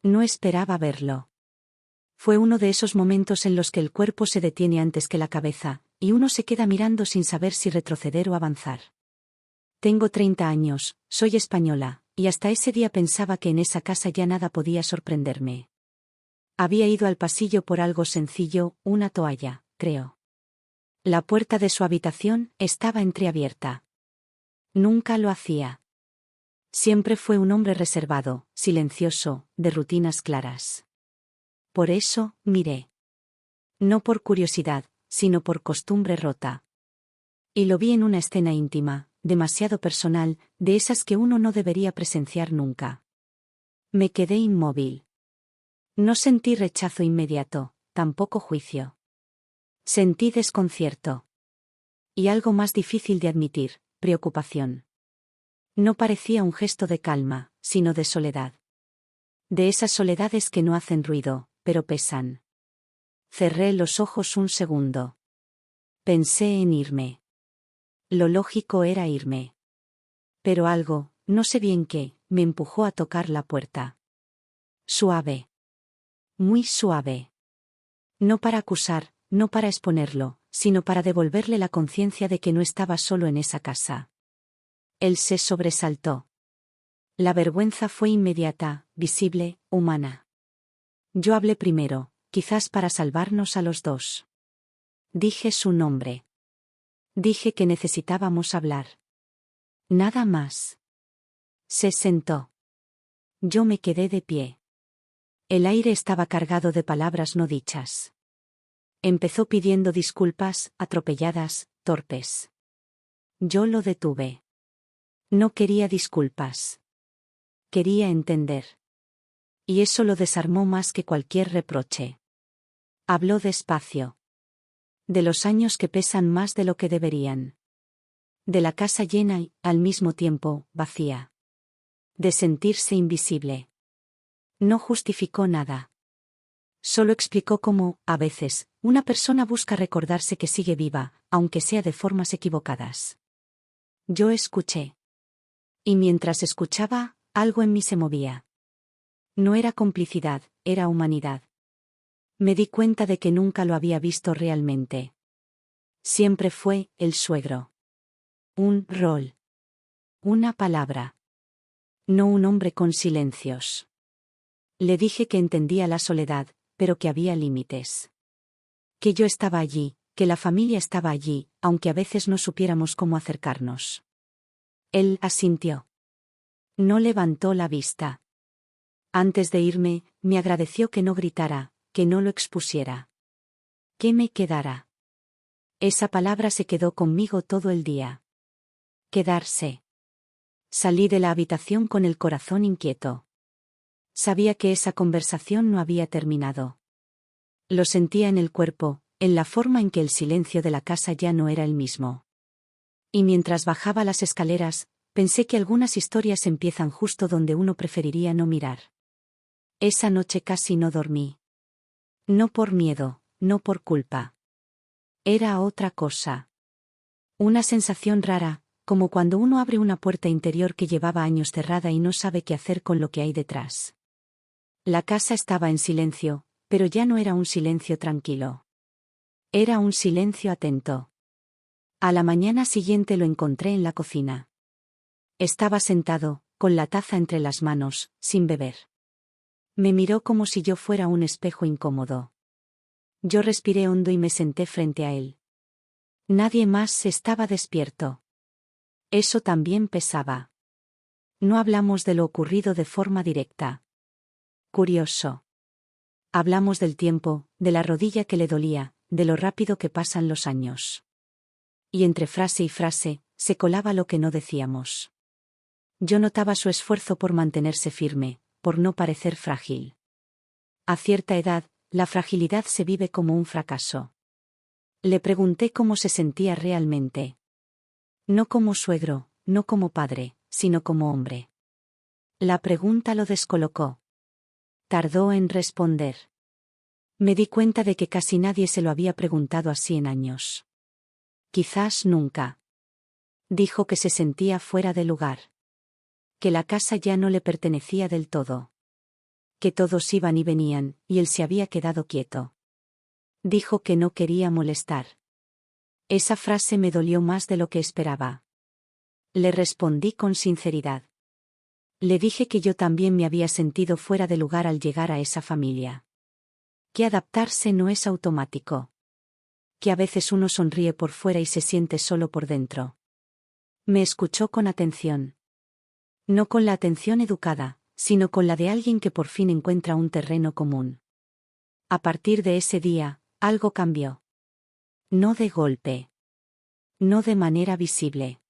No esperaba verlo. Fue uno de esos momentos en los que el cuerpo se detiene antes que la cabeza, y uno se queda mirando sin saber si retroceder o avanzar. Tengo 30 años, soy española, y hasta ese día pensaba que en esa casa ya nada podía sorprenderme. Había ido al pasillo por algo sencillo, una toalla, creo. La puerta de su habitación estaba entreabierta. Nunca lo hacía. Siempre fue un hombre reservado, silencioso, de rutinas claras. Por eso, miré. No por curiosidad, sino por costumbre rota. Y lo vi en una escena íntima, demasiado personal, de esas que uno no debería presenciar nunca. Me quedé inmóvil. No sentí rechazo inmediato, tampoco juicio. Sentí desconcierto. Y algo más difícil de admitir, preocupación. No parecía un gesto de calma, sino de soledad. De esas soledades que no hacen ruido, pero pesan. Cerré los ojos un segundo. Pensé en irme. Lo lógico era irme. Pero algo, no sé bien qué, me empujó a tocar la puerta. Suave. Muy suave. No para acusar, no para exponerlo, sino para devolverle la conciencia de que no estaba solo en esa casa. Él se sobresaltó. La vergüenza fue inmediata, visible, humana. Yo hablé primero, quizás para salvarnos a los dos. Dije su nombre. Dije que necesitábamos hablar. Nada más. Se sentó. Yo me quedé de pie. El aire estaba cargado de palabras no dichas. Empezó pidiendo disculpas, atropelladas, torpes. Yo lo detuve. No quería disculpas. Quería entender. Y eso lo desarmó más que cualquier reproche. Habló despacio. De los años que pesan más de lo que deberían. De la casa llena y, al mismo tiempo, vacía. De sentirse invisible. No justificó nada. Solo explicó cómo, a veces, una persona busca recordarse que sigue viva, aunque sea de formas equivocadas. Yo escuché. Y mientras escuchaba, algo en mí se movía. No era complicidad, era humanidad. Me di cuenta de que nunca lo había visto realmente. Siempre fue el suegro. Un rol. Una palabra. No un hombre con silencios. Le dije que entendía la soledad, pero que había límites. Que yo estaba allí, que la familia estaba allí, aunque a veces no supiéramos cómo acercarnos. Él asintió. No levantó la vista. Antes de irme, me agradeció que no gritara, que no lo expusiera. Que me quedara. Esa palabra se quedó conmigo todo el día. Quedarse. Salí de la habitación con el corazón inquieto. Sabía que esa conversación no había terminado. Lo sentía en el cuerpo, en la forma en que el silencio de la casa ya no era el mismo. Y mientras bajaba las escaleras, pensé que algunas historias empiezan justo donde uno preferiría no mirar. Esa noche casi no dormí. No por miedo, no por culpa. Era otra cosa. Una sensación rara, como cuando uno abre una puerta interior que llevaba años cerrada y no sabe qué hacer con lo que hay detrás. La casa estaba en silencio, pero ya no era un silencio tranquilo. Era un silencio atento. A la mañana siguiente lo encontré en la cocina. Estaba sentado, con la taza entre las manos, sin beber. Me miró como si yo fuera un espejo incómodo. Yo respiré hondo y me senté frente a él. Nadie más estaba despierto. Eso también pesaba. No hablamos de lo ocurrido de forma directa. Curioso. Hablamos del tiempo, de la rodilla que le dolía, de lo rápido que pasan los años. Y entre frase y frase, se colaba lo que no decíamos. Yo notaba su esfuerzo por mantenerse firme, por no parecer frágil. A cierta edad, la fragilidad se vive como un fracaso. Le pregunté cómo se sentía realmente. No como suegro, no como padre, sino como hombre. La pregunta lo descolocó. Tardó en responder. Me di cuenta de que casi nadie se lo había preguntado así en años. Quizás nunca. Dijo que se sentía fuera de lugar. Que la casa ya no le pertenecía del todo. que todos iban y venían, y él se había quedado quieto. Dijo que no quería molestar. Esa frase me dolió más de lo que esperaba. Le respondí con sinceridad. Le dije que yo también me había sentido fuera de lugar al llegar a esa familia. Que adaptarse no es automático. Que a veces uno sonríe por fuera y se siente solo por dentro. Me escuchó con atención. No con la atención educada, sino con la de alguien que por fin encuentra un terreno común. A partir de ese día, algo cambió. No de golpe. No de manera visible.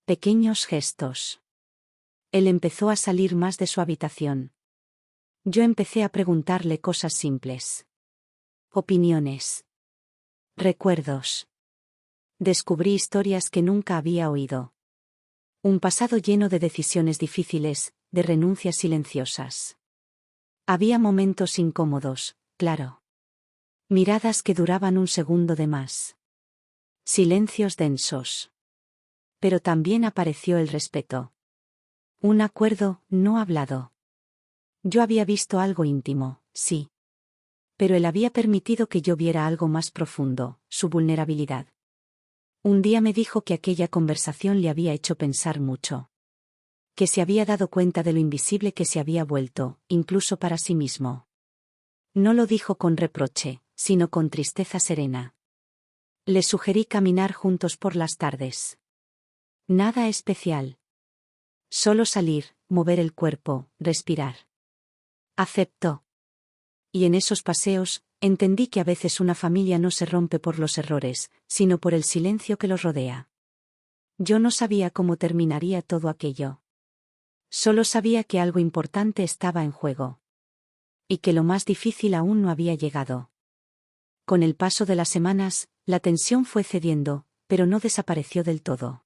Pequeños gestos. Él empezó a salir más de su habitación. Yo empecé a preguntarle cosas simples. Opiniones. Recuerdos. Descubrí historias que nunca había oído. Un pasado lleno de decisiones difíciles, de renuncias silenciosas. Había momentos incómodos, claro. Miradas que duraban un segundo de más. Silencios densos. Pero también apareció el respeto. Un acuerdo no hablado. Yo había visto algo íntimo, sí. Pero él había permitido que yo viera algo más profundo, su vulnerabilidad. Un día me dijo que aquella conversación le había hecho pensar mucho. Que se había dado cuenta de lo invisible que se había vuelto, incluso para sí mismo. No lo dijo con reproche, sino con tristeza serena. Le sugerí caminar juntos por las tardes. Nada especial. Solo salir, mover el cuerpo, respirar. Aceptó. Y en esos paseos, entendí que a veces una familia no se rompe por los errores, sino por el silencio que los rodea. Yo no sabía cómo terminaría todo aquello. Solo sabía que algo importante estaba en juego. Y que lo más difícil aún no había llegado. Con el paso de las semanas, la tensión fue cediendo, pero no desapareció del todo.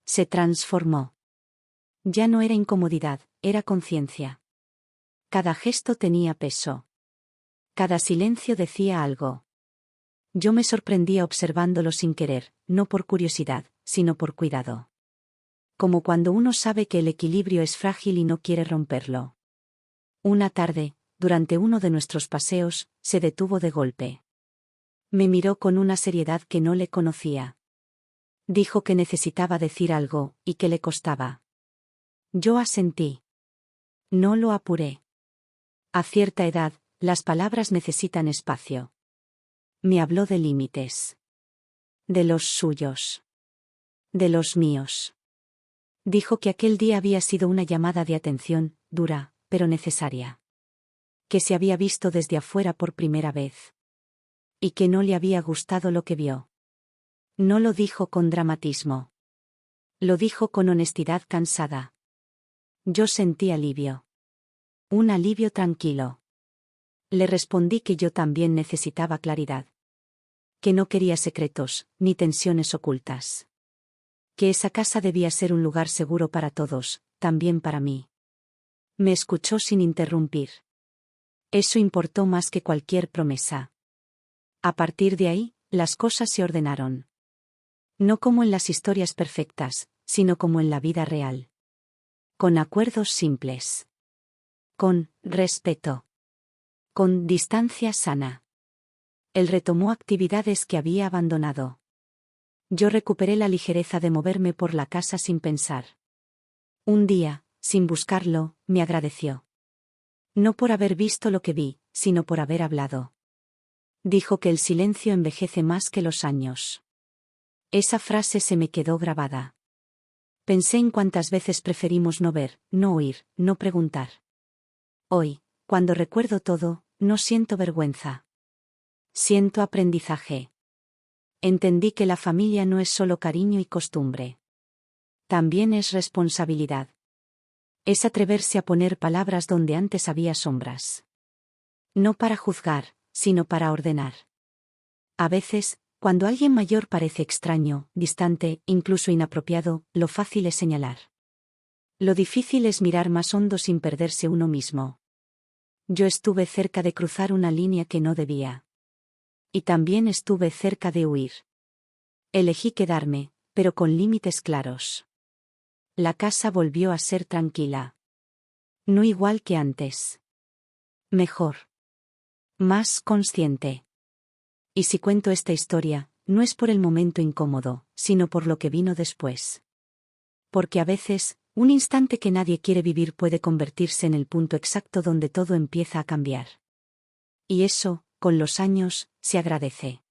Se transformó. Ya no era incomodidad, era conciencia. Cada gesto tenía peso. Cada silencio decía algo. Yo me sorprendía observándolo sin querer, no por curiosidad, sino por cuidado. Como cuando uno sabe que el equilibrio es frágil y no quiere romperlo. Una tarde, durante uno de nuestros paseos, se detuvo de golpe. Me miró con una seriedad que no le conocía. Dijo que necesitaba decir algo, y que le costaba. Yo asentí. No lo apuré. A cierta edad, las palabras necesitan espacio. Me habló de límites. De los suyos. De los míos. Dijo que aquel día había sido una llamada de atención, dura, pero necesaria. Que se había visto desde afuera por primera vez. Y que no le había gustado lo que vio. No lo dijo con dramatismo. Lo dijo con honestidad cansada. Yo sentí alivio. Un alivio tranquilo. Le respondí que yo también necesitaba claridad. Que no quería secretos, ni tensiones ocultas. Que esa casa debía ser un lugar seguro para todos, también para mí. Me escuchó sin interrumpir. Eso importó más que cualquier promesa. A partir de ahí, las cosas se ordenaron. No como en las historias perfectas, sino como en la vida real. Con acuerdos simples. Con respeto. Con distancia sana. Él retomó actividades que había abandonado. Yo recuperé la ligereza de moverme por la casa sin pensar. Un día, sin buscarlo, me agradeció. No por haber visto lo que vi, sino por haber hablado. Dijo que el silencio envejece más que los años. Esa frase se me quedó grabada. Pensé en cuántas veces preferimos no ver, no oír, no preguntar. Hoy, cuando recuerdo todo, no siento vergüenza. Siento aprendizaje. Entendí que la familia no es solo cariño y costumbre. También es responsabilidad. Es atreverse a poner palabras donde antes había sombras. No para juzgar, sino para ordenar. A veces, cuando alguien mayor parece extraño, distante, incluso inapropiado, lo fácil es señalar. Lo difícil es mirar más hondo sin perderse uno mismo. Yo estuve cerca de cruzar una línea que no debía. Y también estuve cerca de huir. Elegí quedarme, pero con límites claros. La casa volvió a ser tranquila. No igual que antes. Mejor. Más consciente. Y si cuento esta historia, no es por el momento incómodo, sino por lo que vino después. Porque a veces, un instante que nadie quiere vivir puede convertirse en el punto exacto donde todo empieza a cambiar. Y eso, con los años, se agradece.